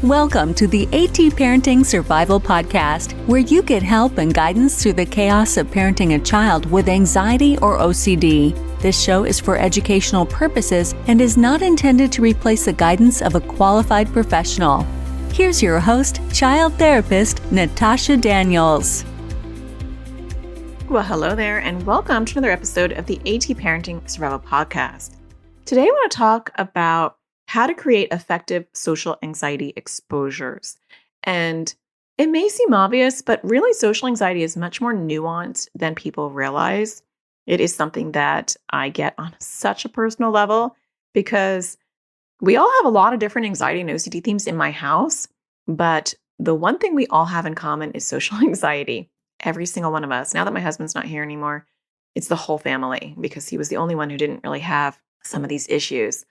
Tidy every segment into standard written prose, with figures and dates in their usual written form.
Welcome to the AT Parenting Survival Podcast, where you get help and guidance through the chaos of parenting a child with anxiety or OCD. This show is for educational purposes and is not intended to replace the guidance of a qualified professional. Here's your host, child therapist, Natasha Daniels. Well, hello there, and welcome to another episode of the AT Parenting Survival Podcast. Today, I want to talk about how to create effective social anxiety exposures. And it may seem obvious, but really social anxiety is much more nuanced than people realize. It is something that I get on such a personal level because we all have a lot of different anxiety and OCD themes in my house, but the one thing we all have in common is social anxiety. Every single one of us. Now that my husband's not here anymore, it's the whole family because he was the only one who didn't really have some of these issues.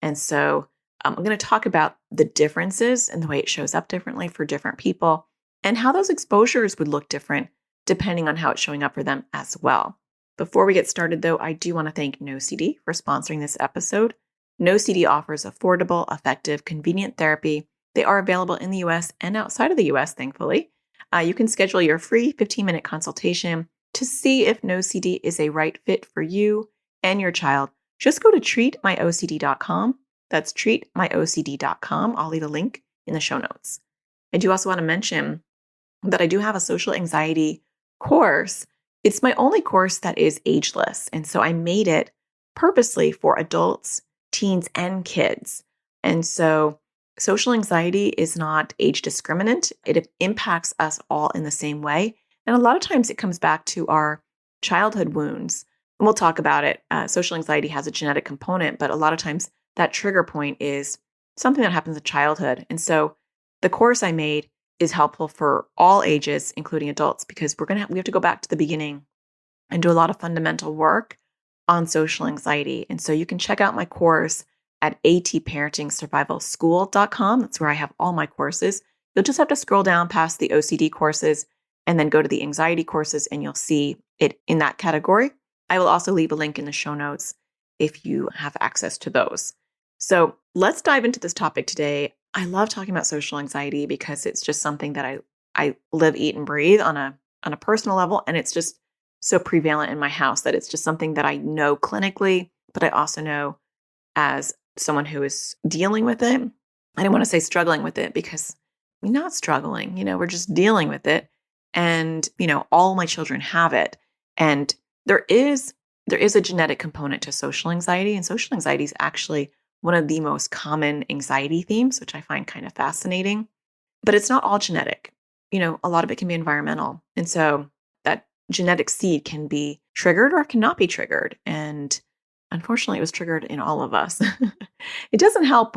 And so I'm going to talk about the differences and the way it shows up differently for different people and how those exposures would look different depending on how it's showing up for them as well. Before we get started, though, I do want to thank NoCD for sponsoring this episode. NoCD offers affordable, effective, convenient therapy. They are available in the US and outside of the US, thankfully. You can schedule your free 15-minute consultation to see if NoCD is a right fit for you and your child. Just go to treatmyocd.com. That's treatmyocd.com. I'll leave a link in the show notes. I do also want to mention that I do have a social anxiety course. It's my only course that is ageless. And so I made it purposely for adults, teens, and kids. And so social anxiety is not age discriminant. It impacts us all in the same way. And a lot of times it comes back to our childhood wounds. And we'll talk about it. Social anxiety has a genetic component, but a lot of times that trigger point is something that happens in childhood. And so the course I made is helpful for all ages, including adults, because we have to go back to the beginning and do a lot of fundamental work on social anxiety. And so you can check out my course at atparentingsurvivalschool.com. That's where I have all my courses. You'll just have to scroll down past the OCD courses and then go to the anxiety courses, and you'll see it in that category. I will also leave a link in the show notes if you have access to those. So let's dive into this topic today. I love talking about social anxiety because it's just something that I live, eat, and breathe on a personal level. And it's just so prevalent in my house that it's just something that I know clinically, but I also know as someone who is dealing with it. I don't want to say struggling with it because we're not struggling, we're just dealing with it. And, all my children have it. And there is a genetic component to social anxiety, and social anxiety is actually one of the most common anxiety themes, which I find kind of fascinating. But it's not all genetic. A lot of it can be environmental. And so that genetic seed can be triggered or it cannot be triggered. And unfortunately, it was triggered in all of us. It doesn't help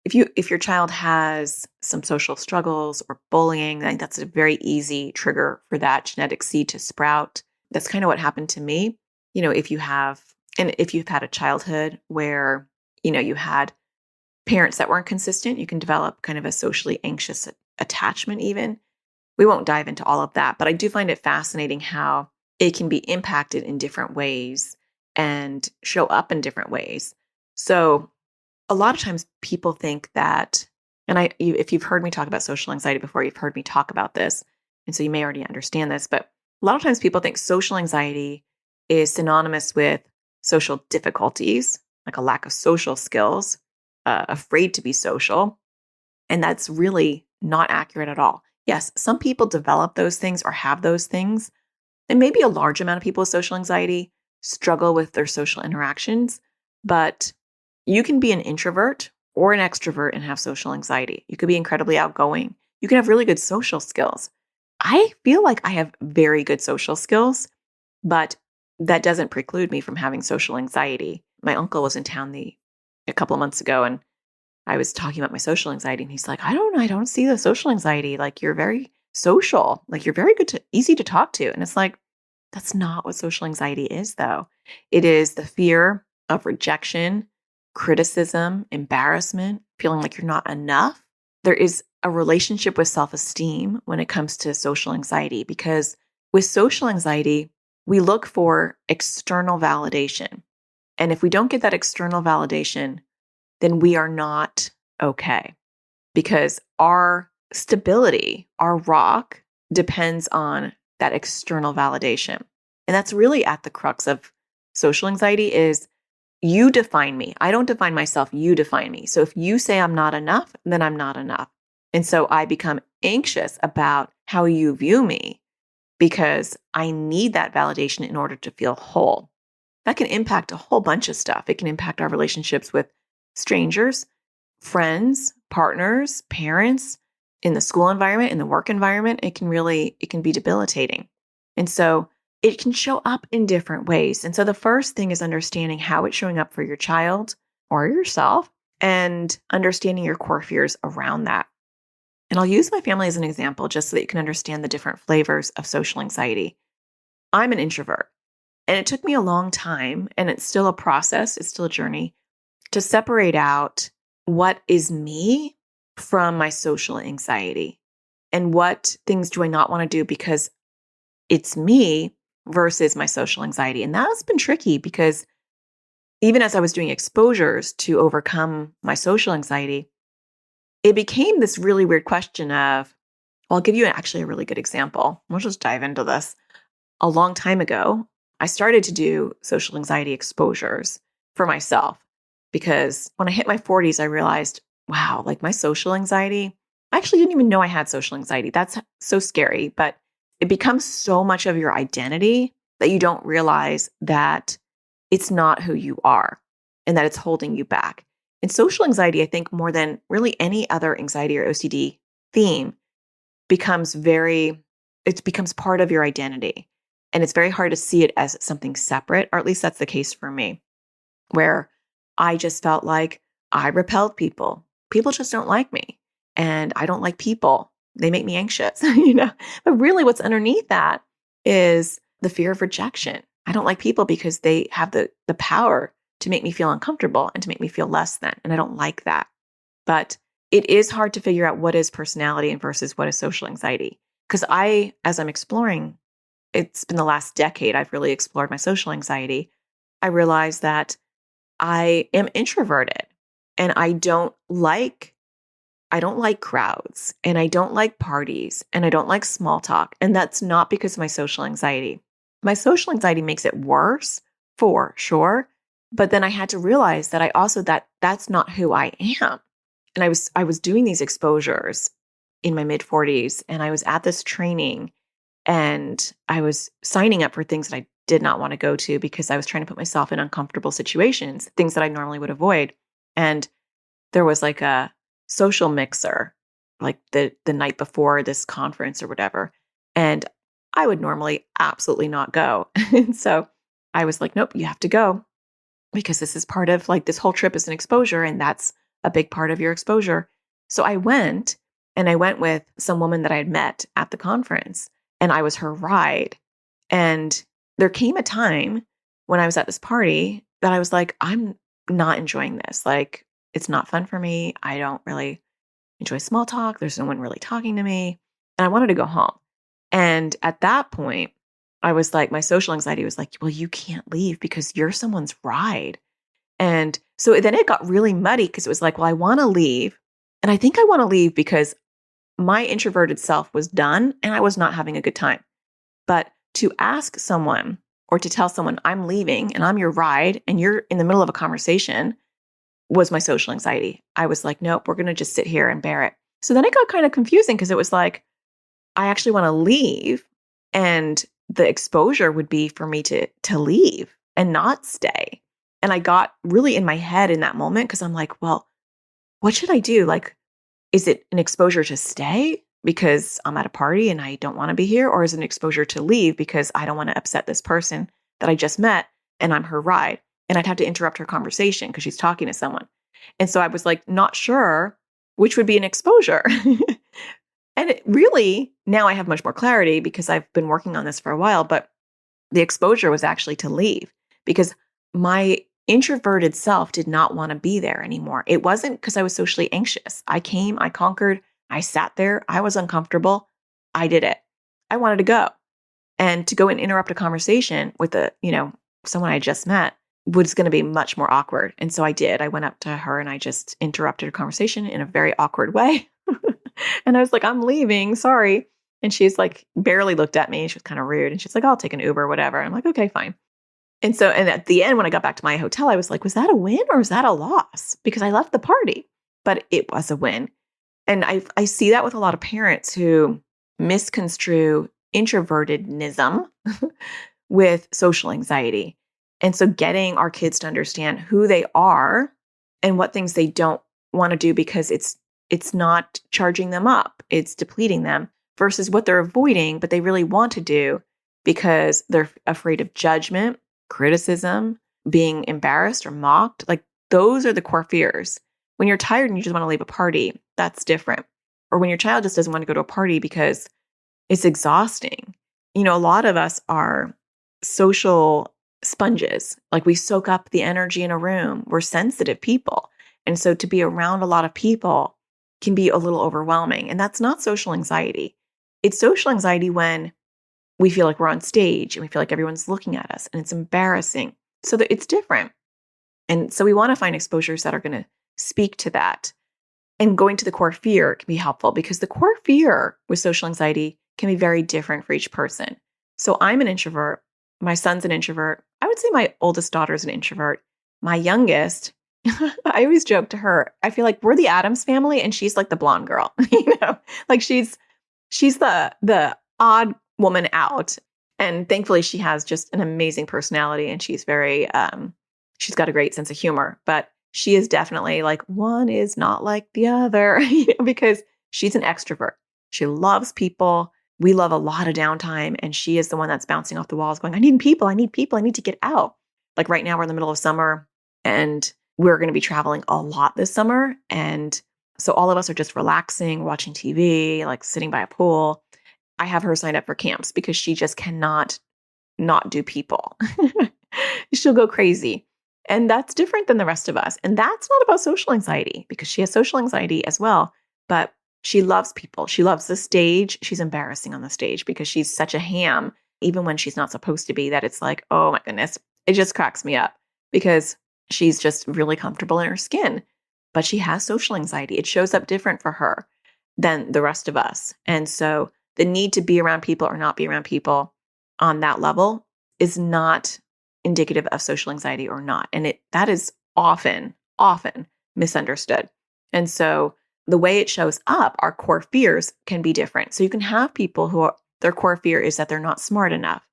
if your child has some social struggles or bullying. I think that's a very easy trigger for that genetic seed to sprout. That's kind of what happened to me. If you've had a childhood where, you had parents that weren't consistent, you can develop kind of a socially anxious attachment even. We won't dive into all of that, but I do find it fascinating how it can be impacted in different ways and show up in different ways. So a lot of times people think that, and if you've heard me talk about social anxiety before, you've heard me talk about this, and so you may already understand this, but a lot of times people think social anxiety is synonymous with social difficulties, like a lack of social skills, afraid to be social. And that's really not accurate at all. Yes, some people develop those things or have those things. And maybe a large amount of people with social anxiety struggle with their social interactions. But you can be an introvert or an extrovert and have social anxiety. You could be incredibly outgoing. You can have really good social skills. I feel like I have very good social skills, but that doesn't preclude me from having social anxiety. My uncle was in town a couple of months ago, and I was talking about my social anxiety, and he's like, I don't see the social anxiety. Like, you're very social. Like, you're very easy to talk to. And it's like, that's not what social anxiety is, though. It is the fear of rejection, criticism, embarrassment, feeling like you're not enough. There is a relationship with self-esteem when it comes to social anxiety, because with social anxiety, we look for external validation. And if we don't get that external validation, then we are not okay. because our stability, our rock, depends on that external validation. And that's really at the crux of social anxiety is you define me. I don't define myself. You define me. So if you say I'm not enough, then I'm not enough. And so I become anxious about how you view me because I need that validation in order to feel whole. That can impact a whole bunch of stuff. It can impact our relationships with strangers, friends, partners, parents, in the school environment, in the work environment. It can be debilitating. And so it can show up in different ways. And so the first thing is understanding how it's showing up for your child or yourself and understanding your core fears around that. And I'll use my family as an example just so that you can understand the different flavors of social anxiety. I'm an introvert, and it took me a long time, and it's still a process, it's still a journey, to separate out what is me from my social anxiety and what things do I not want to do because it's me versus my social anxiety. And that has been tricky because even as I was doing exposures to overcome my social anxiety, it became this really weird question of, well, I'll give you actually a really good example. We'll just dive into this. A long time ago, I started to do social anxiety exposures for myself because when I hit my 40s, I realized, wow, like my social anxiety, I actually didn't even know I had social anxiety. That's so scary, but it becomes so much of your identity that you don't realize that it's not who you are and that it's holding you back. And social anxiety, I think more than really any other anxiety or OCD theme becomes part of your identity. And it's very hard to see it as something separate, or at least that's the case for me, where I just felt like I repelled people. People just don't like me. And I don't like people. They make me anxious, But really what's underneath that is the fear of rejection. I don't like people because they have the power to make me feel uncomfortable and to make me feel less than. And I don't like that. But it is hard to figure out what is personality versus what is social anxiety. Because as I'm exploring, it's been the last decade, I've really explored my social anxiety. I realized that I am introverted and I don't like crowds and I don't like parties and I don't like small talk. And that's not because of my social anxiety. My social anxiety makes it worse for sure. But then I had to realize that that's not who I am. And I was doing these exposures in my mid 40s and I was at this training and I was signing up for things that I did not want to go to because I was trying to put myself in uncomfortable situations, things that I normally would avoid. And there was like a social mixer, like the night before this conference or whatever. And I would normally absolutely not go. And so I was like, nope, you have to go because this is part of like this whole trip is an exposure and that's a big part of your exposure. So I went with some woman that I had met at the conference and I was her ride. And there came a time when I was at this party that I was like, I'm not enjoying this. Like, it's not fun for me. I don't really enjoy small talk. There's no one really talking to me. And I wanted to go home. And at that point, I was like, my social anxiety was like, well, you can't leave because you're someone's ride. And so then it got really muddy because it was like, well, I want to leave. And I think I want to leave because my introverted self was done and I was not having a good time. But to ask someone or to tell someone I'm leaving and I'm your ride and you're in the middle of a conversation was my social anxiety. I was like, nope, we're going to just sit here and bear it. So then it got kind of confusing because it was like, I actually want to leave. And the exposure would be for me to leave and not stay. And I got really in my head in that moment because I'm like, well, what should I do? Like, is it an exposure to stay because I'm at a party and I don't want to be here? Or is it an exposure to leave because I don't want to upset this person that I just met and I'm her ride? And I'd have to interrupt her conversation because she's talking to someone. And so I was like, not sure which would be an exposure. And it really, now I have much more clarity because I've been working on this for a while, but the exposure was actually to leave because my introverted self did not want to be there anymore. It wasn't because I was socially anxious. I came, I conquered, I sat there, I was uncomfortable. I did it. I wanted to go. And to go and interrupt a conversation with someone I just met was going to be much more awkward. And so I did. I went up to her and I just interrupted a conversation in a very awkward way. And I was like, I'm leaving. Sorry. And she's like, barely looked at me. She was kind of rude. And she's like, I'll take an Uber, whatever. I'm like, okay, fine. And so, and at the end, when I got back to my hotel, I was like, was that a win or was that a loss? Because I left the party, but it was a win. And I see that with a lot of parents who misconstrue introvertedism with social anxiety. And so getting our kids to understand who they are and what things they don't want to do because it's not charging them up, it's depleting them, versus what they're avoiding, but they really want to do because they're afraid of judgment, criticism, being embarrassed or mocked. Like those are the core fears. When you're tired and you just want to leave a party, that's different. Or when your child just doesn't want to go to a party because it's exhausting. A lot of us are social sponges. Like we soak up the energy in a room. We're sensitive people. And so to be around a lot of people can be a little overwhelming. And that's not social anxiety. It's social anxiety when we feel like we're on stage and we feel like everyone's looking at us and it's embarrassing. So that it's different. And so we want to find exposures that are going to speak to that. And going to the core fear can be helpful because the core fear with social anxiety can be very different for each person. So I'm an introvert. My son's an introvert. I would say my oldest daughter's an introvert. My youngest, I always joke to her, I feel like we're the Addams family and she's like the blonde girl, like she's the odd woman out. And thankfully she has just an amazing personality and she's very, she's got a great sense of humor, but she is definitely like, one is not like the other, because she's an extrovert. She loves people. We love a lot of downtime. And she is the one that's bouncing off the walls going, I need people. I need people. I need to get out. Like right now we're in the middle of summer and we're going to be traveling a lot this summer. And so all of us are just relaxing, watching TV, like sitting by a pool. I have her signed up for camps because she just cannot not do people. She'll go crazy. And that's different than the rest of us. And that's not about social anxiety because she has social anxiety as well. But she loves people. She loves the stage. She's embarrassing on the stage because she's such a ham, even when she's not supposed to be, that it's like, oh my goodness, it just cracks me up because she's just really comfortable in her skin. But she has social anxiety. It shows up different for her than the rest of us. And so the need to be around people or not be around people on that level is not indicative of social anxiety or not. And that is often misunderstood. And so the way it shows up, our core fears can be different. So you can have people who their core fear is that they're not smart enough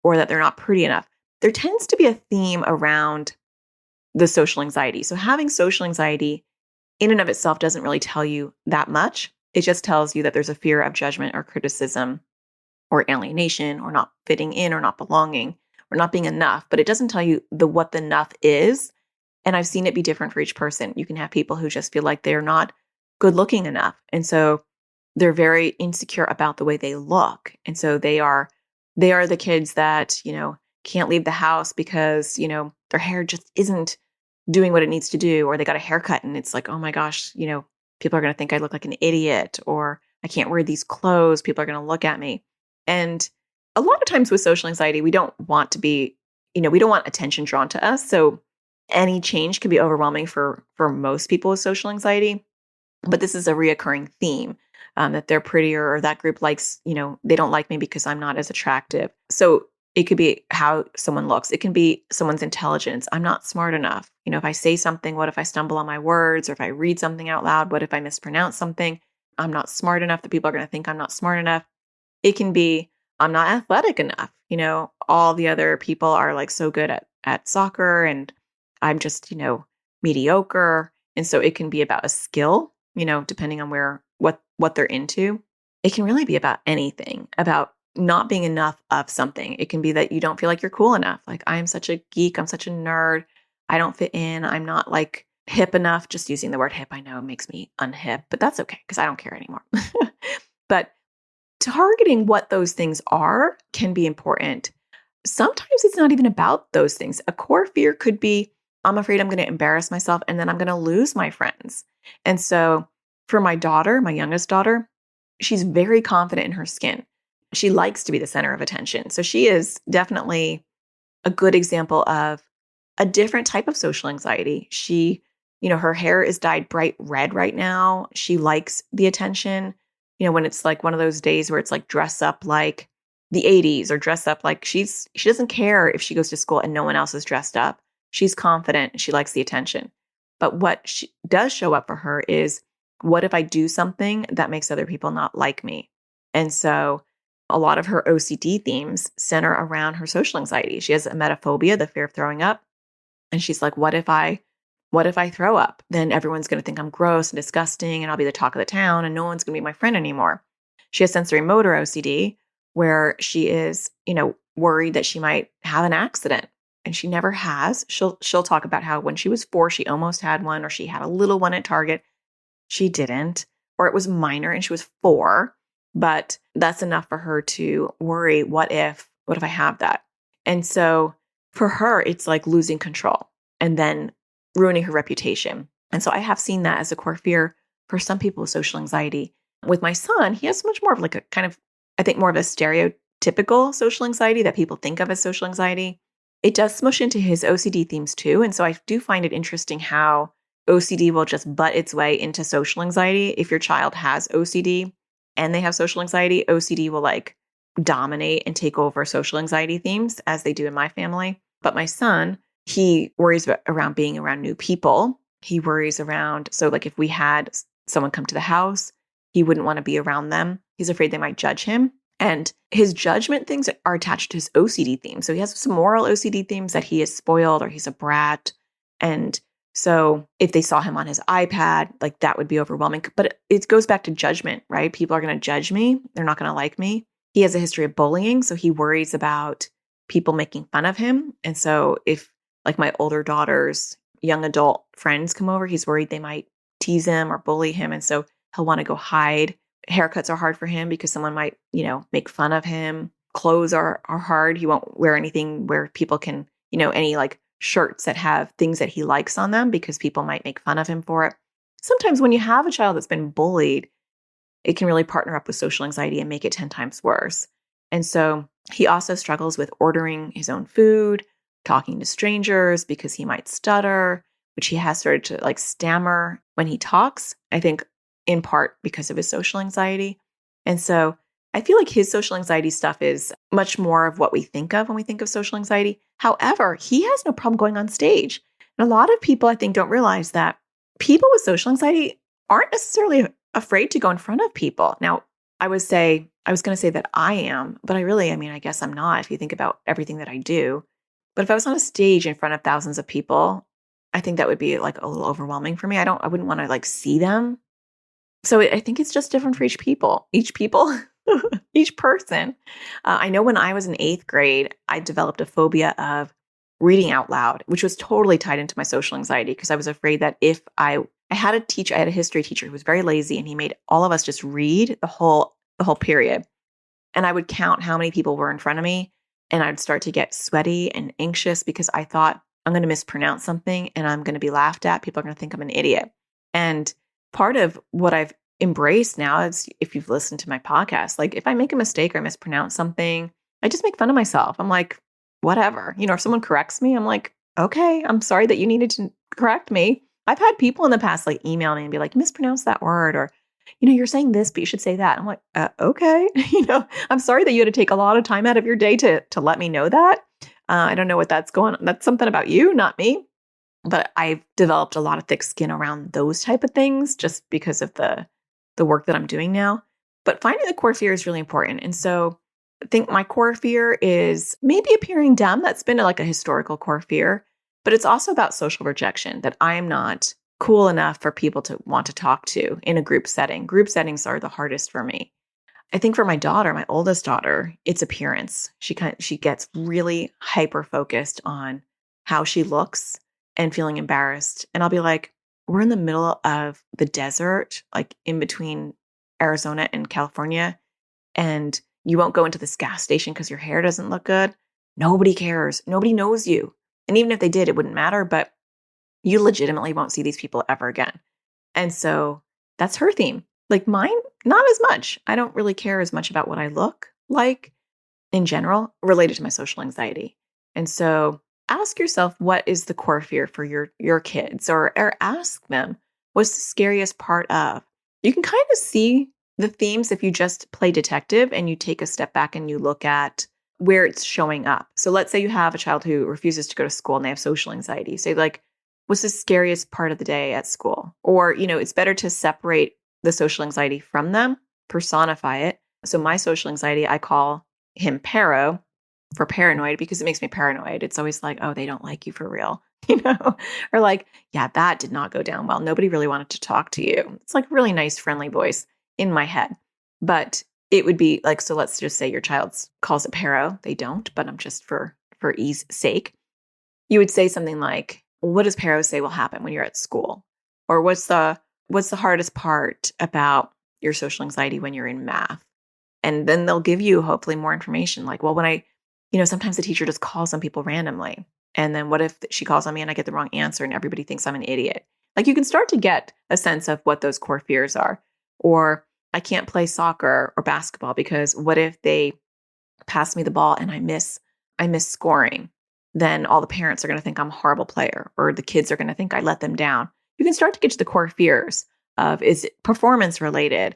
or that they're not pretty enough. There tends to be a theme around the social anxiety. So having social anxiety in and of itself doesn't really tell you that much. It just tells you that there's a fear of judgment or criticism or alienation or not fitting in or not belonging or not being enough, but it doesn't tell you what the enough is. And I've seen it be different for each person. You can have people who just feel like they're not good looking enough. And so they're very insecure about the way they look. And so they are the kids that, can't leave the house because, their hair just isn't doing what it needs to do, or they got a haircut and it's like, oh my gosh, people are going to think I look like an idiot, or I can't wear these clothes. People are going to look at me. And a lot of times with social anxiety, we don't want to be, we don't want attention drawn to us. So any change can be overwhelming for most people with social anxiety. But this is a reoccurring theme, that they're prettier or that group likes, they don't like me because I'm not as attractive. So it could be how someone looks. It can be someone's intelligence. I'm not smart enough. If I say something, what if I stumble on my words? Or if I read something out loud, what if I mispronounce something? I'm not smart enough. The people are going to think I'm not smart enough. It can be, I'm not athletic enough. All the other people are like so good at soccer and I'm just, mediocre. And so it can be about a skill, depending on what they're into. It can really be about anything, about not being enough of something. It can be that you don't feel like you're cool enough. Like, I'm such a geek. I'm such a nerd. I don't fit in. I'm not like hip enough. Just using the word hip, I know makes me unhip, but that's okay because I don't care anymore. But targeting what those things are can be important. Sometimes it's not even about those things. A core fear could be, I'm afraid I'm going to embarrass myself and then I'm going to lose my friends. And so for my daughter, my youngest daughter, she's very confident in her skin. She likes to be the center of attention. So she is definitely a good example of a different type of social anxiety. She, her hair is dyed bright red right now. She likes the attention. When it's like one of those days where it's like dress up like the 80s or dress up like she doesn't care if she goes to school and no one else is dressed up. She's confident. She likes the attention. But what does show up for her is, what if I do something that makes other people not like me? And so a lot of her OCD themes center around her social anxiety. She has emetophobia, the fear of throwing up. And she's like, what if I throw up? Then everyone's going to think I'm gross and disgusting and I'll be the talk of the town and no one's going to be my friend anymore. She has sensory motor OCD, where she is, worried that she might have an accident. And she never has. She'll talk about how when she was 4, she almost had one, or she had a little one at Target. She didn't, or it was minor and she was 4. But that's enough for her to worry, what if I have that? And so for her, it's like losing control and then ruining her reputation. And so I have seen that as a core fear for some people with social anxiety. With my son, he has much more of like a kind of, I think, more of a stereotypical social anxiety that people think of as social anxiety. It does smush into his OCD themes too. And so I do find it interesting how OCD will just butt its way into social anxiety. If your child has OCD and they have social anxiety, OCD will like dominate and take over social anxiety themes, as they do in my family. But my son, he worries around being around new people. He worries around, so like if we had someone come to the house, he wouldn't want to be around them. He's afraid they might judge him. And his judgment things are attached to his OCD themes. So he has some moral OCD themes that he is spoiled or he's a brat. And so if they saw him on his iPad, like that would be overwhelming. But it goes back to judgment, right? People are going to judge me. They're not going to like me. He has a history of bullying. So he worries about people making fun of him. And so if like my older daughter's young adult friends come over, he's worried they might tease him or bully him. And so he'll want to go hide. Haircuts are hard for him because someone might, make fun of him. Clothes are hard. He won't wear anything where people can, any like shirts that have things that he likes on them because people might make fun of him for it. Sometimes when you have a child that's been bullied, it can really partner up with social anxiety and make it 10 times worse. And so he also struggles with ordering his own food, talking to strangers because he might stutter, which he has started to like stammer when he talks, I think in part because of his social anxiety. And so I feel like his social anxiety stuff is much more of what we think of when we think of social anxiety. However, he has no problem going on stage. And a lot of people, I think, don't realize that people with social anxiety aren't necessarily afraid to go in front of people. Now, I was going to say that I am, but I guess I'm not if you think about everything that I do. But if I was on a stage in front of thousands of people, I think that would be like a little overwhelming for me. I wouldn't want to like see them. So I think it's just different for each person. I know when I was in 8th grade, I developed a phobia of reading out loud, which was totally tied into my social anxiety because I was afraid that if I had a history teacher who was very lazy and he made all of us just read the whole period. And I would count how many people were in front of me and I'd start to get sweaty and anxious because I thought I'm going to mispronounce something and I'm going to be laughed at. People are going to think I'm an idiot. And part of what I've embraced now is, if you've listened to my podcast, like if I make a mistake or I mispronounce something, I just make fun of myself. I'm like, whatever. If someone corrects me, I'm like, okay, I'm sorry that you needed to correct me. I've had people in the past like email me and be like, mispronounce that word, or, you're saying this, but you should say that. I'm like, okay. I'm sorry that you had to take a lot of time out of your day to let me know that. I don't know what that's going on. That's something about you, not me. But I've developed a lot of thick skin around those type of things just because of the work that I'm doing now. But finding the core fear is really important. And so I think my core fear is maybe appearing dumb. That's been like a historical core fear, but it's also about social rejection, that I am not cool enough for people to want to talk to in a group setting. Group settings are the hardest for me. I think for my daughter, my oldest daughter, it's appearance. She gets really hyper focused on how she looks and feeling embarrassed. And I'll be like, we're in the middle of the desert, like in between Arizona and California, and you won't go into this gas station because your hair doesn't look good. Nobody cares. Nobody knows you. And even if they did, it wouldn't matter, but you legitimately won't see these people ever again. And so that's her theme. Like mine, not as much. I don't really care as much about what I look like in general related to my social anxiety. And so ask yourself, what is the core fear for your kids, or ask them, what's the scariest part of? You can kind of see the themes if you just play detective and you take a step back and you look at where it's showing up. So let's say you have a child who refuses to go to school and they have social anxiety. Say like, what's the scariest part of the day at school? Or, it's better to separate the social anxiety from them, personify it. So my social anxiety, I call him Paro for paranoid because it makes me paranoid. It's always like, oh, they don't like you for real, or like, yeah, that did not go down well. Nobody really wanted to talk to you. It's like really nice, friendly voice in my head. But it would be like, so let's just say your child calls it Paro. They don't, but I'm just for ease sake. You would say something like, what does Paro say will happen when you're at school? Or what's the hardest part about your social anxiety when you're in math? And then they'll give you hopefully more information. Like, well, when sometimes the teacher just calls on people randomly. And then what if she calls on me and I get the wrong answer and everybody thinks I'm an idiot? Like you can start to get a sense of what those core fears are. Or I can't play soccer or basketball because what if they pass me the ball and I miss scoring? Then all the parents are going to think I'm a horrible player, or the kids are going to think I let them down. You can start to get to the core fears of, is it performance related?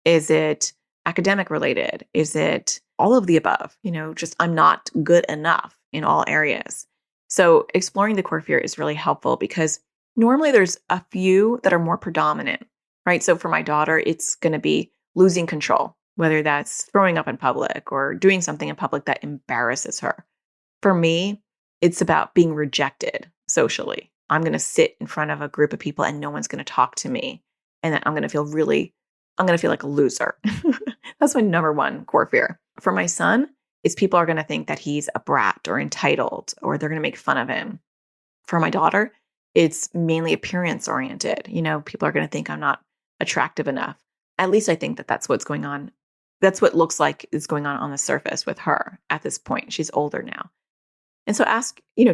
Is it academic related? Is it all of the above? Just I'm not good enough in all areas. So exploring the core fear is really helpful because normally there's a few that are more predominant, right? So for my daughter, it's going to be losing control, whether that's throwing up in public or doing something in public that embarrasses her. For me, it's about being rejected socially. I'm going to sit in front of a group of people and no one's going to talk to me. And then I'm going to feel like a loser. That's my number one core fear. For my son, it's people are going to think that he's a brat or entitled, or they're going to make fun of him. For my daughter, it's mainly appearance oriented. People are going to think I'm not attractive enough. At least I think that that's what's going on. That's what looks like is going on the surface with her at this point. She's older now. And so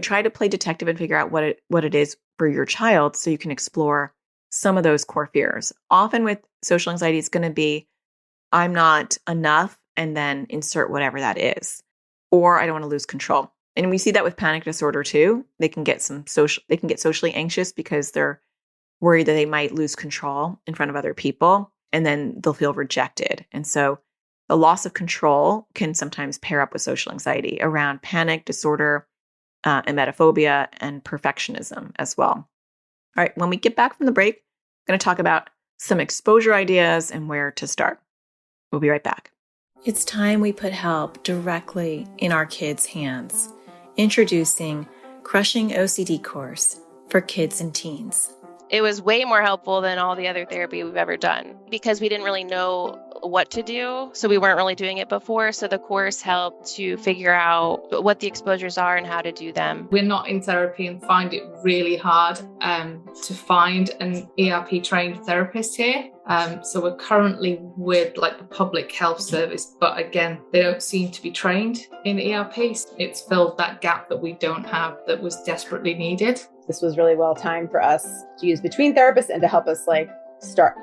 try to play detective and figure out what it is for your child so you can explore some of those core fears. Often with social anxiety, it's going to be, I'm not enough, and then insert whatever that is. Or I don't want to lose control. And we see that with panic disorder too. They can get socially anxious because they're worried that they might lose control in front of other people, and then they'll feel rejected. And so the loss of control can sometimes pair up with social anxiety around panic disorder, emetophobia, and perfectionism as well. All right, when we get back from the break, I'm going to talk about some exposure ideas and where to start. We'll be right back. It's time we put help directly in our kids' hands. Introducing Crushing OCD course for kids and teens. It was way more helpful than all the other therapy we've ever done because we didn't really know what to do. So we weren't really doing it before. So the course helped to figure out what the exposures are and how to do them. We're not in therapy and find it really hard to find an ERP trained therapist here. So we're currently with like the public health service, but again, they don't seem to be trained in ERP. It's filled that gap that we don't have that was needed. This was really well timed for us to use between therapists and to help us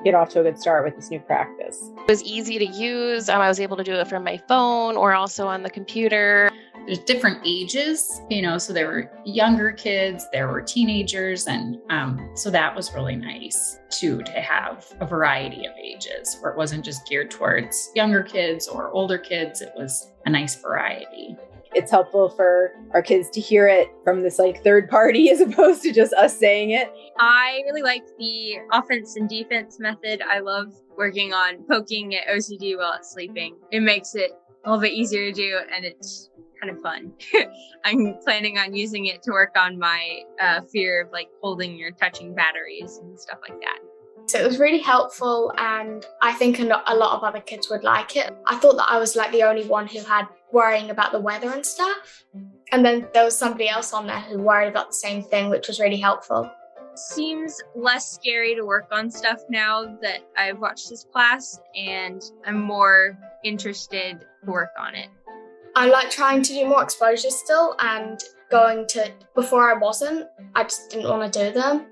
get off to a good start with this new practice. It was easy to use. I was able to do it from my phone or also on the computer. There's different ages, so there were younger kids, there were teenagers, and so that was really nice too, to have a variety of ages where it wasn't just geared towards younger kids or older kids. It was a nice variety. It's helpful for our kids to hear it from this third party as opposed to just us saying it. I really like the offense and defense method. I love working on poking at OCD while it's sleeping. It makes it a little bit easier to do, and it's kind of fun. I'm planning on using it to work on my fear of holding or touching batteries and stuff like that. So it was really helpful, and I think a lot of other kids would like it. I thought that I was the only one who had worrying about the weather and stuff. And then there was somebody else on there who worried about the same thing, which was really helpful. Seems less scary to work on stuff now that I've watched this class, and I'm more interested to work on it. I like trying to do more exposures still, and before I wasn't, I just didn't want to do them.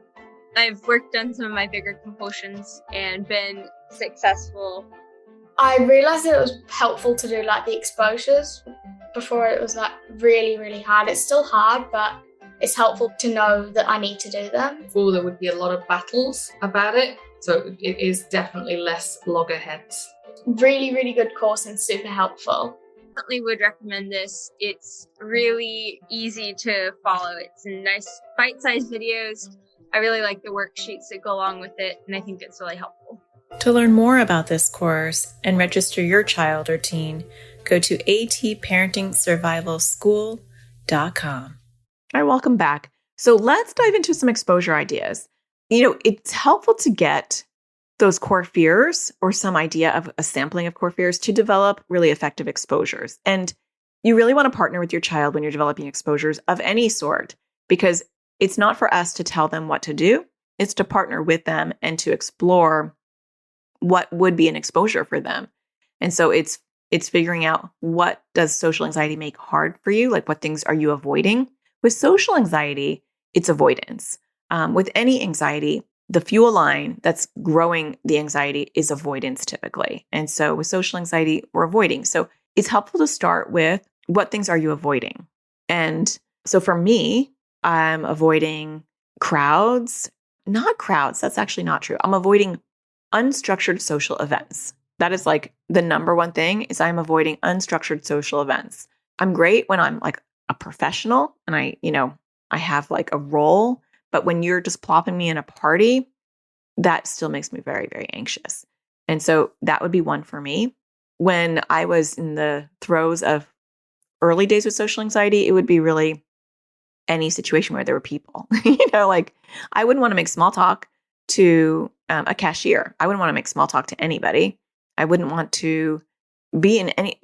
I've worked on some of my bigger compulsions and been successful. I realized that it was helpful to do the exposures. Before it was really, really hard. It's still hard, but it's helpful to know that I need to do them. Before, there would be a lot of battles about it. So it is definitely less loggerheads. Really, really good course and super helpful. Definitely would recommend this. It's really easy to follow. It's nice bite-sized videos. I really like the worksheets that go along with it, and I think it's really helpful. To learn more about this course and register your child or teen, go to atparentingsurvivalschool.com. All right, welcome back. So let's dive into some exposure ideas. It's helpful to get those core fears or some idea of a sampling of core fears to develop really effective exposures. And you really want to partner with your child when you're developing exposures of any sort, because it's not for us to tell them what to do. It's to partner with them and to explore what would be an exposure for them. And so it's figuring out, what does social anxiety make hard for you? Like, what things are you avoiding? With social anxiety, it's avoidance. With any anxiety, the fuel line that's growing the anxiety is avoidance typically. And so with social anxiety, we're avoiding. So it's helpful to start with, what things are you avoiding? And so for me, I'm avoiding crowds. Not crowds, that's actually not true. I'm avoiding unstructured social events. That is like the number one thing, is I'm avoiding unstructured social events. I'm great when I'm like a professional and I have like a role. But when you're just plopping me in a party, that still makes me very, very anxious. And so that would be one for me. When I was in the throes of early days with social anxiety, it would be really any situation where there were people. Like, I wouldn't want to make small talk to a cashier. I wouldn't want to make small talk to anybody. I wouldn't want to be in any,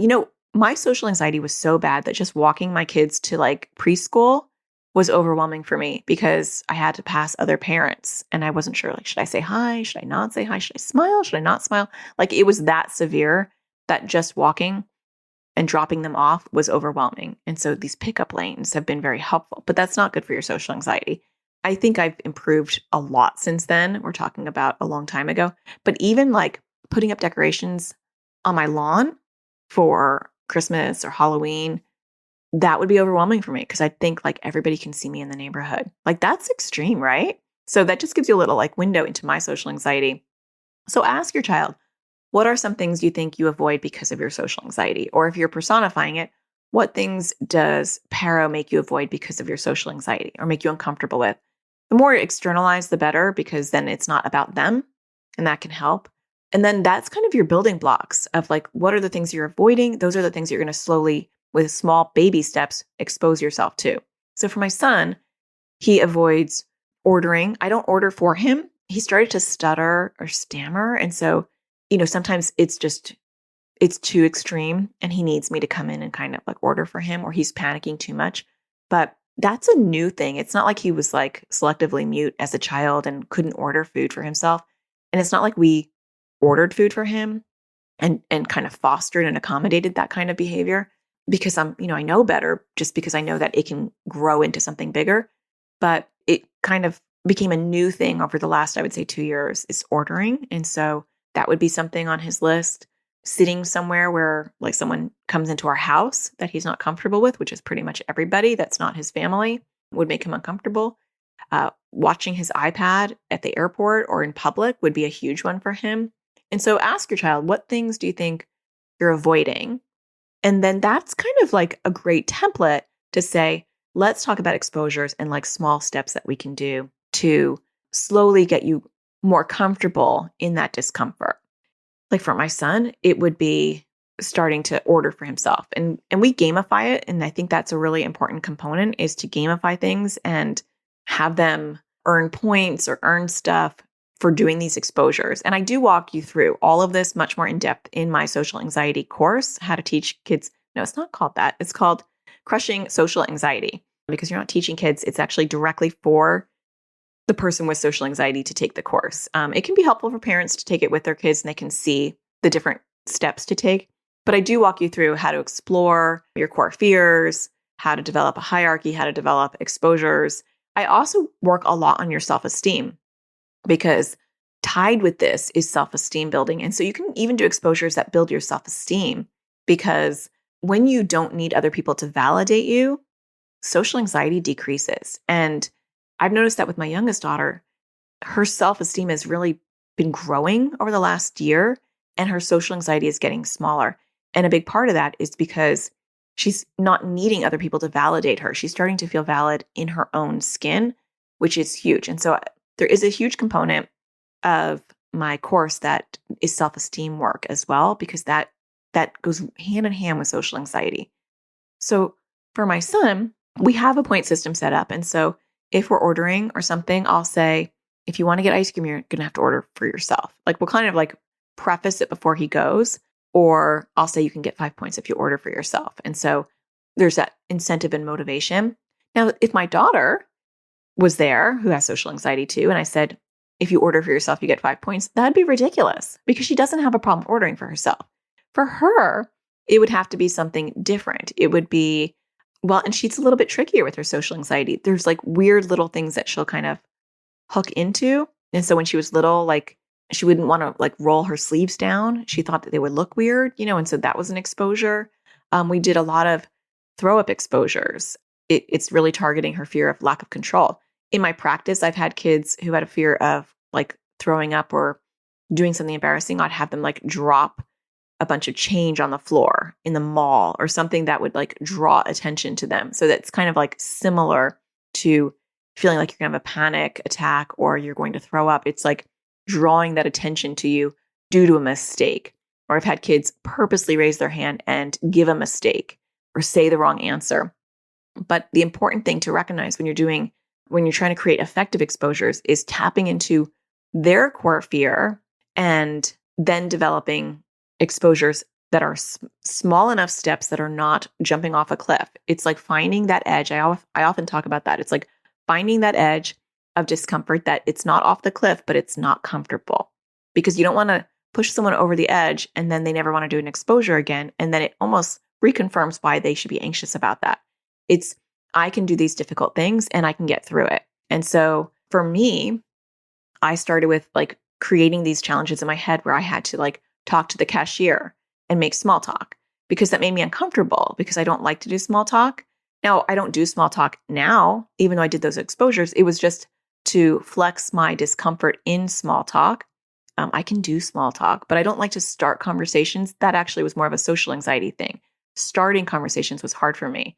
my social anxiety was so bad that just walking my kids to like preschool was overwhelming for me, because I had to pass other parents and I wasn't sure, like, should I say hi? Should I not say hi? Should I smile? Should I not smile? Like, it was that severe that just walking and dropping them off was overwhelming. And so these pickup lanes have been very helpful, but that's not good for your social anxiety. I think I've improved a lot since then. We're talking about a long time ago, but even like putting up decorations on my lawn for Christmas or Halloween, that would be overwhelming for me, because I think like everybody can see me in the neighborhood. Like, that's extreme, right? So that just gives you a little like window into my social anxiety. So ask your child, what are some things you think you avoid because of your social anxiety? Or if you're personifying it, what things does Paro make you avoid because of your social anxiety or make you uncomfortable with? The more externalized, the better, because then it's not about them, and that can help. And then that's kind of your building blocks of like, what are the things you're avoiding? Those are the things you're going to slowly, with small baby steps, expose yourself to. So for my son, he avoids ordering. I don't order for him. He started to stutter or stammer. And so, sometimes it's too extreme and he needs me to come in and kind of like order for him, or he's panicking too much. But that's a new thing. It's not like he was like selectively mute as a child and couldn't order food for himself. And it's not like we ordered food for him and kind of fostered and accommodated that kind of behavior, because I know better, just because I know that it can grow into something bigger. But it kind of became a new thing over the last, I would say, 2 years, is ordering. And so that would be something on his list. Sitting somewhere where like someone comes into our house that he's not comfortable with, which is pretty much everybody that's not his family, would make him uncomfortable. Watching his iPad at the airport or in public would be a huge one for him. And so ask your child, what things do you think you're avoiding? And then that's kind of like a great template to say, let's talk about exposures and like small steps that we can do to slowly get you more comfortable in that discomfort. Like for my son, it would be starting to order for himself. And we gamify it. And I think that's a really important component, is to gamify things and have them earn points or earn stuff for doing these exposures. And I do walk you through all of this much more in depth in my social anxiety course, how to teach kids. No, it's not called that. It's called Crushing Social Anxiety, because you're not teaching kids. It's actually directly for the person with social anxiety to take the course. It can be helpful for parents to take it with their kids and they can see the different steps to take. But I do walk you through how to explore your core fears, how to develop a hierarchy, how to develop exposures. I also work a lot on your self-esteem, because tied with this is self-esteem building. And so you can even do exposures that build your self-esteem, because when you don't need other people to validate you, social anxiety decreases. And I've noticed that with my youngest daughter, her self-esteem has really been growing over the last year, and her social anxiety is getting smaller. And a big part of that is because she's not needing other people to validate her. She's starting to feel valid in her own skin, which is huge. And so there is a huge component of my course that is self-esteem work as well, because that goes hand in hand with social anxiety. So for my son, we have a point system set up. And so if we're ordering or something, I'll say, if you want to get ice cream, you're going to have to order for yourself. Like we'll kind of like preface it before he goes, or I'll say you can get 5 points if you order for yourself. And so there's that incentive and motivation. Now, if my daughter was there who has social anxiety too, and I said, if you order for yourself, you get 5 points, that'd be ridiculous because she doesn't have a problem ordering for herself. For her, it would have to be something different. It would be, well, and she's a little bit trickier with her social anxiety. There's like weird little things that she'll kind of hook into. And so when she was little, like she wouldn't want to like roll her sleeves down. She thought that they would look weird, and so that was an exposure. We did a lot of throw up exposures. It's really targeting her fear of lack of control. In my practice, I've had kids who had a fear of like throwing up or doing something embarrassing. I'd have them like drop a bunch of change on the floor in the mall or something that would like draw attention to them. So that's kind of like similar to feeling like you're going to have a panic attack or you're going to throw up. It's like drawing that attention to you due to a mistake. Or I've had kids purposely raise their hand and give a mistake or say the wrong answer. But the important thing to recognize when you're trying to create effective exposures is tapping into their core fear and then developing exposures that are small enough steps that are not jumping off a cliff. It's like finding that edge. I often talk about that. It's like finding that edge of discomfort that it's not off the cliff, but it's not comfortable, because you don't want to push someone over the edge and then they never want to do an exposure again. And then it almost reconfirms why they should be anxious about that. It's, I can do these difficult things and I can get through it. And so for me, I started with like creating these challenges in my head where I had to like talk to the cashier and make small talk, because that made me uncomfortable because I don't like to do small talk. Now, I don't do small talk now, even though I did those exposures. It was just to flex my discomfort in small talk. I can do small talk, but I don't like to start conversations. That actually was more of a social anxiety thing. Starting conversations was hard for me.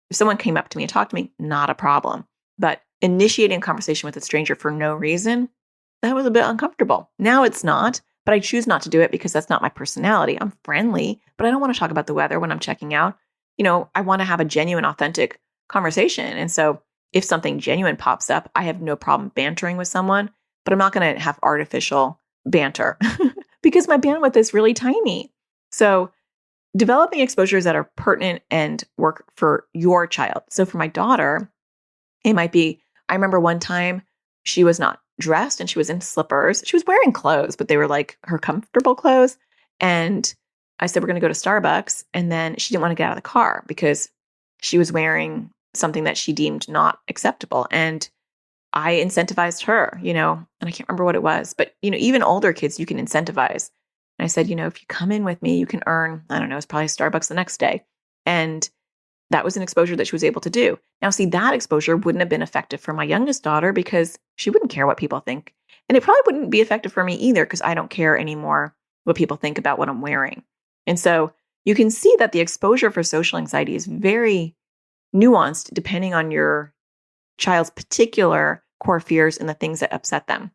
If someone came up to me and talked to me, not a problem. But initiating a conversation with a stranger for no reason, that was a bit uncomfortable. Now it's not, but I choose not to do it because that's not my personality. I'm friendly, but I don't want to talk about the weather when I'm checking out. I want to have a genuine, authentic conversation. And so if something genuine pops up, I have no problem bantering with someone, but I'm not going to have artificial banter because my bandwidth is really tiny. So developing exposures that are pertinent and work for your child. So for my daughter, it might be, I remember one time she was not dressed and she was in slippers. She was wearing clothes, but they were like her comfortable clothes. And I said, we're going to go to Starbucks. And then she didn't want to get out of the car because she was wearing something that she deemed not acceptable. And I incentivized her, and I can't remember what it was, but, even older kids, you can incentivize. And I said, if you come in with me, you can earn, I don't know, it's probably Starbucks the next day. And that was an exposure that she was able to do. Now, see, that exposure wouldn't have been effective for my youngest daughter because she wouldn't care what people think. And it probably wouldn't be effective for me either because I don't care anymore what people think about what I'm wearing. And so you can see that the exposure for social anxiety is very nuanced depending on your child's particular core fears and the things that upset them.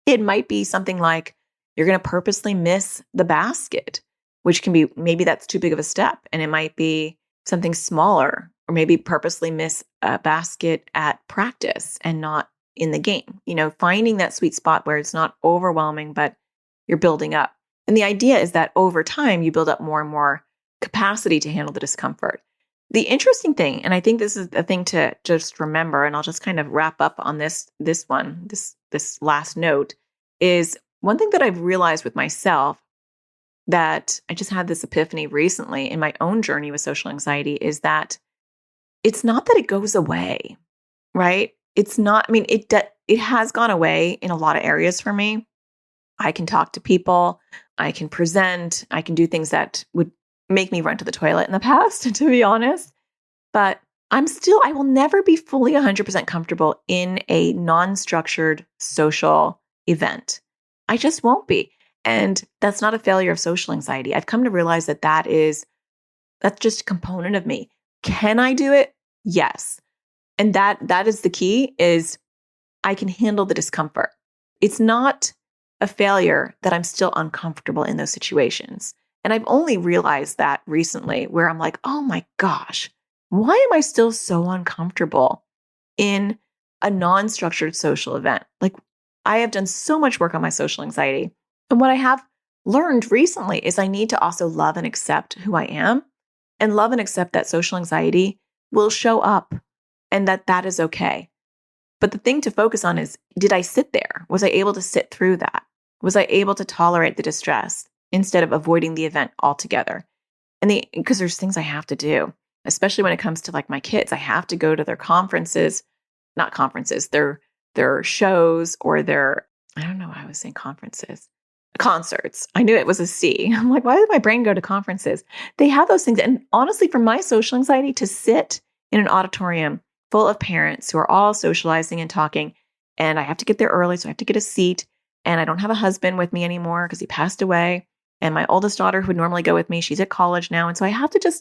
It might be something like you're going to purposely miss the basket, which can be, maybe that's too big of a step. And it might be something smaller, or maybe purposely miss a basket at practice and not in the game. Finding that sweet spot where it's not overwhelming, but you're building up. And the idea is that over time, you build up more and more capacity to handle the discomfort. The interesting thing, and I think this is a thing to just remember, and I'll just kind of wrap up on this last note, is one thing that I've realized with myself that I just had this epiphany recently in my own journey with social anxiety is that it's not that it goes away, right? It's not, it has gone away in a lot of areas for me. I can talk to people, I can present, I can do things that would make me run to the toilet in the past, to be honest. But I will never be fully 100% comfortable in a non-structured social event. I just won't be. And that's not a failure of social anxiety. I've come to realize that that's just a component of me. Can I do it? Yes. And that is the key, is I can handle the discomfort. It's not a failure that I'm still uncomfortable in those situations. And I've only realized that recently, where I'm like, oh my gosh, why am I still so uncomfortable in a non-structured social event? Like, I have done so much work on my social anxiety. And what I have learned recently is I need to also love and accept who I am, and love and accept that social anxiety will show up and that is okay. But the thing to focus on is, did I sit there? Was I able to sit through that? Was I able to tolerate the distress instead of avoiding the event altogether? Because there's things I have to do, especially when it comes to like my kids. I have to go to their their shows, or I don't know why I was saying conferences. Concerts. I knew it was a C. I'm like, why did my brain go to conferences? They have those things. And honestly, for my social anxiety, to sit in an auditorium full of parents who are all socializing and talking, and I have to get there early, so I have to get a seat, and I don't have a husband with me anymore because he passed away, and my oldest daughter, who would normally go with me, she's at college now, and so I have to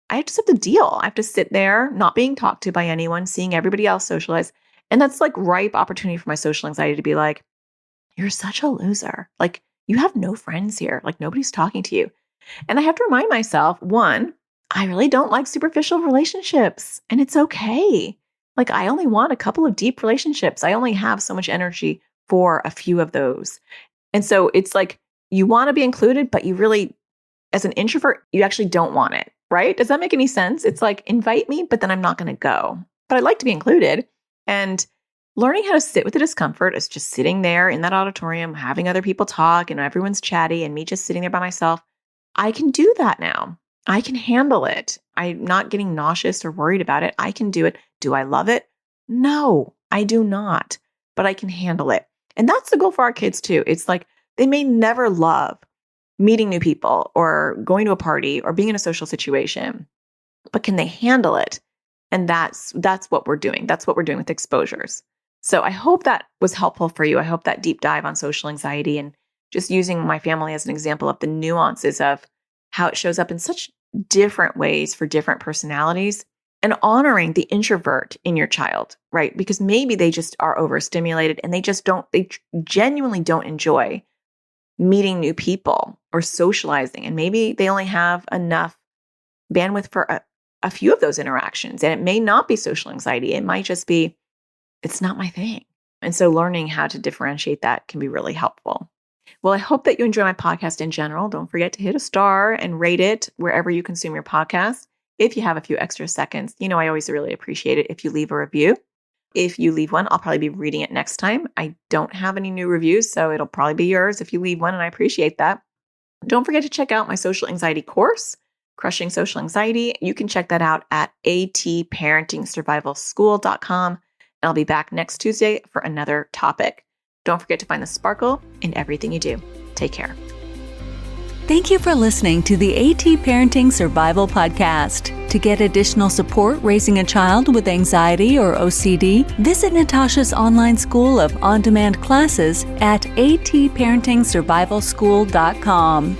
have to deal. I have to sit there, not being talked to by anyone, seeing everybody else socialize, and that's like ripe opportunity for my social anxiety to be like, you're such a loser. Like, you have no friends here. Like, nobody's talking to you. And I have to remind myself, one, I really don't like superficial relationships, and it's okay. Like, I only want a couple of deep relationships. I only have so much energy for a few of those. And so it's like, you want to be included, but you really, as an introvert, you actually don't want it, right? Does that make any sense? It's like, invite me, but then I'm not going to go. But I'd like to be included. And learning how to sit with the discomfort is just sitting there in that auditorium, having other people talk, and everyone's chatty, and me just sitting there by myself. I can do that now. I can handle it. I'm not getting nauseous or worried about it. I can do it. Do I love it? No, I do not, but I can handle it. And that's the goal for our kids too. It's like, they may never love meeting new people or going to a party or being in a social situation, but can they handle it? And that's what we're doing. That's what we're doing with exposures. So I hope that was helpful for you. I hope that deep dive on social anxiety, and just using my family as an example of the nuances of how it shows up in such different ways for different personalities, and honoring the introvert in your child, right? Because maybe they just are overstimulated and they genuinely don't enjoy meeting new people or socializing. And maybe they only have enough bandwidth for a few of those interactions. And it may not be social anxiety. It might just be, it's not my thing. And so learning how to differentiate that can be really helpful. Well, I hope that you enjoy my podcast in general. Don't forget to hit a star and rate it wherever you consume your podcast. If you have a few extra seconds, I always really appreciate it if you leave a review. If you leave one, I'll probably be reading it next time. I don't have any new reviews, so it'll probably be yours if you leave one, and I appreciate that. Don't forget to check out my social anxiety course, Crushing Social Anxiety. You can check that out at atparentingsurvivalschool.com. And I'll be back next Tuesday for another topic. Don't forget to find the sparkle in everything you do. Take care. Thank you for listening to the AT Parenting Survival Podcast. To get additional support raising a child with anxiety or OCD, visit Natasha's online school of on-demand classes at atparentingsurvivalschool.com.